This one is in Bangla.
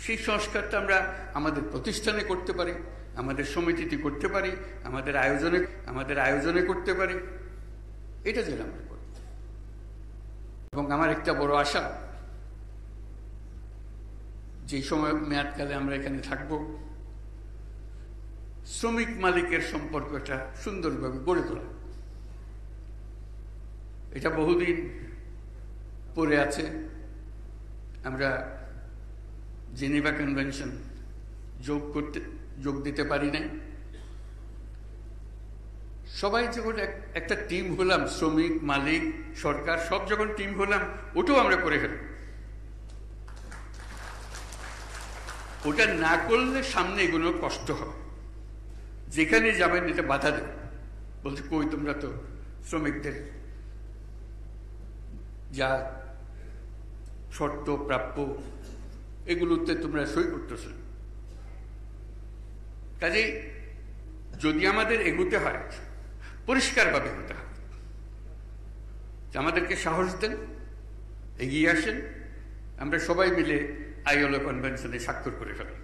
সেই সংস্কারটা আমরা আমাদের প্রতিষ্ঠানে করতে পারি, আমাদের সমিতিতে করতে পারি, আমাদের আয়োজনে করতে পারি। এটা যেন আমরা করি। এবং আমার একটা বড় আশা, যে সময় মেয়াদকালে আমরা এখানে থাকব, শ্রমিক মালিকের সম্পর্কটা সুন্দরভাবে গড়ে তোলা। এটা বহুদিন পড়ে আছে। আমরা জেনেভা কনভেনশন যোগ দিতে পারি নাই। সবাই যখন একটা টিম হলাম, শ্রমিক, মালিক, সরকার সব যখন টিম হলাম, ওটাও আমরা করে ফেলি। ওটা না করলে সামনে এগুলো কষ্ট হবে। যেখানে যাবেন এটা বাধা দেবে, বলছে কই তোমরা তো শ্রমিকদের যা শর্ত প্রাপ্য এগুলোতে তোমরা সই করতেছ। কাজেই যদি আমাদের এগোতে হয়, পরিষ্কারভাবে এগোতে হবে। আমাদেরকে সাহস দেন, এগিয়ে আসেন, আমরা সবাই মিলে আইএলও কনভেনশনে স্বাক্ষর করে ফেলি।